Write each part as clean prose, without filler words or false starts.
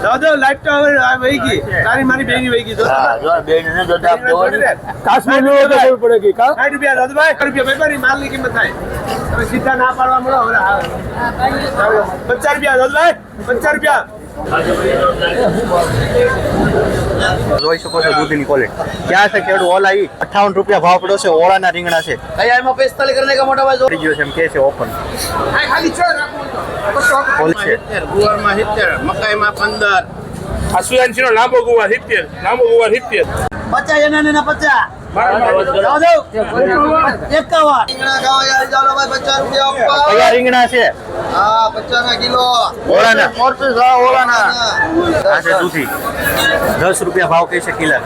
દાદા લાઈટ તો હવે વહી ગઈ તારી મારી બેની વહી ગઈ હા જો બેન ને જો આપ દો કાશ્મીર નો તો ખબર પડે કે કા 60 રૂપિયા દાદાભાઈ 60 રૂપિયા વેપારી માલની કિંમત થાય તમે સીધા ના પાડવા મળો હવે 50 રૂપિયા દાદાભાઈ 50 રૂપિયા જોઈ શકો છો દૂધની ક્વોલિટી ક્યાં છે ખેડૂ ઓલા 58 રૂપિયા ભાવ પડ્યો છે ઓળાના રીંગણા છે કયા એમાં 45 કરને કા મોટા ભાઈ જોડી ગયો છે એમ કે છે ઓપન ખાલી છો ઓલ છે ગુવારમાં 70 મકાઈમાં 15 અસુયાંશી નો લાંબો ગુવાર 70 લાંબો ગુવાર 70 50 એના ને 50 કયા રીંગણા છે હા 50 ના કિલો ઓળાના ઓળાના આ છે દૂધી 10 રૂપિયા ભાવ કહે છે કિલા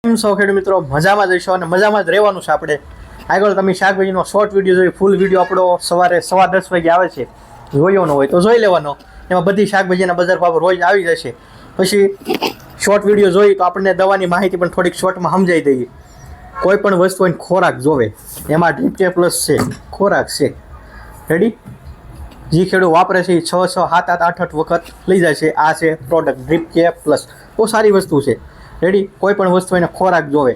કેમ છો ખેડૂત મિત્રો મજામાં જઈશું અને મજામાં જ રહેવાનું છે આપણે આગળ તમે શાકભાજીનો શોર્ટ વિડીયો જોઈ ફૂલ વિડીયો આપણો સવારે 10:15 વાગે આવે છે જોયો ન હોય તો જોઈ લેવાનો એમાં બધી શાકભાજીના બજાર ભાવ રોજ આવી જશે પછી શોર્ટ વિડીયો જોઈ તો આપણને દવાની માહિતી પણ થોડીક શોર્ટમાં સમજાઈ દઈએ કોઈ પણ વસ્તુ હોય ખોરાક જોવે એમાં ડ્રીપ કે પ્લસ છે ખોરાક છે રેડી જે ખેડૂત વાપરે છે એ 6 7 8 વખત લઈ જાય છે આ છે પ્રોડક્ટ ડ્રીપ કે પ્લસ બહુ સારી વસ્તુ છે રેડી કોઈ પણ વસ્તુ એને ખોરાક જોવે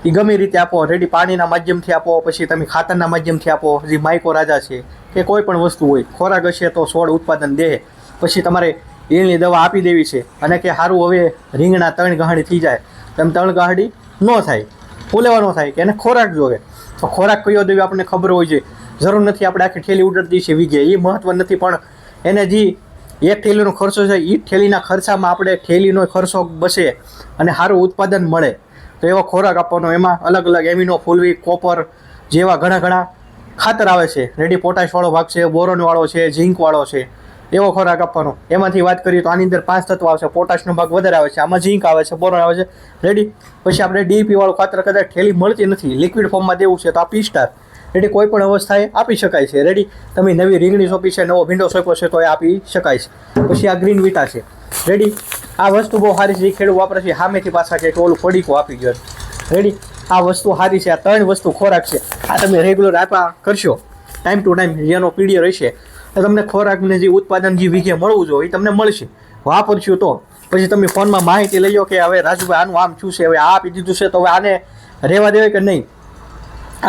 એ ગમે રીતે આપો રેડી પાણીના માધ્યમથી આપો પછી તમે ખાતરના માધ્યમથી આપો જે માઇકો રાજા છે કે કોઈ પણ વસ્તુ હોય ખોરાક હશે તો છોડ ઉત્પાદન દે પછી તમારે ઈળની દવા આપી દેવી છે અને કે સારું હવે રીંગણા 3 ગાંહડી થઈ જાય તેમ 3 ગાંહડી ન થાય ફૂલેવા ન થાય કે એને ખોરાક જોવે તો ખોરાક કયો દેવી આપણને ખબર હોય છે જરૂર નથી આપણે આખી ઠેલી ઉડતી છે વીઘે એ મહત્વ નથી પણ એને જે એક ઠેલીનો ખર્ચો છે એ ઠેલીના ખર્ચામાં આપણે ઠેલીનો ખર્ચો બસે અને સારું ઉત્પાદન મળે તો એવો ખોરાક આપવાનો એમાં અલગ અલગ એમિનો ફૂલવી કોપર જેવા ઘણા ખાતર આવે છે રેડી પોટાશવાળો ભાગ છે બોરોનવાળો છે ઝીંકવાળો છે એવો ખોરાક આપવાનો એમાંથી વાત કરીએ તો આની અંદર 5 તત્વ આવશે પોટાશનો ભાગ વધારે આવે છે આમાં ઝીંક આવે છે બોરોન આવે છે રેડી પછી આપણે ડીપી વાળું ખાતર કદાચ ઠેલી મળતી નથી લિક્વિડ ફોર્મમાં દેવું છે તો આ પી-સ્ટાર રેડી કોઈ પણ અવસ્થાએ આપી શકાય છે રેડી તમે નવી રીંગણી સોંપી છે નવો ભીંડો સોંપ્યો છે તો એ આપી શકાય છે પછી આ ગ્રીન વિટા છે રેડી આ વસ્તુ બહુ સારી છે જે ખેડૂત વાપરે છે સામેથી પાછા કે ઓલું પડીકો આપી ગયો રેડી આ વસ્તુ સારી છે આ 3 વસ્તુ ખોરાક છે આ તમે રેગ્યુલર આપ્યા કરશો ટાઈમ ટુ ટાઈમ જેનો પીડીઓ રહેશે તો તમને ખોરાકને જે ઉત્પાદન જે વીઘે મળવું જોઈએ એ તમને મળશે વાપરશું તો પછી તમે ફોનમાં માહિતી લઈ લો કે હવે રાજુભાઈ આનું આમ શું છે હવે આ આપી દીધું છે તો હવે આને રહેવા દેવાય કે નહીં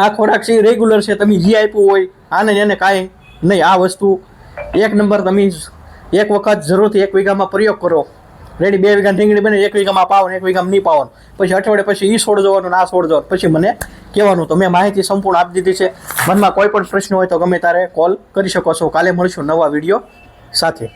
આ ખોરાક છે રેગ્યુલર છે તમે જે આપ્યું હોય આને એને કાંઈ નહીં આ વસ્તુ 1 નંબર તમે એક વખત જરૂરથી 1 વીઘામાં પ્રયોગ કરો રેડી 2 વીઘા રીંગણી બને 1 વીઘામાં પાવો 1 વીઘામાં નહીં પાવો પછી અઠવાડિયે પછી એ છોડ જવાનું આ છોડ જવાનું પછી મને કહેવાનું તો મેં માહિતી સંપૂર્ણ આપી દીધી છે મનમાં કોઈ પણ પ્રશ્ન હોય તો ગમે ત્યારે કોલ કરી શકો છો કાલે મળીશું નવા વિડીયો સાથે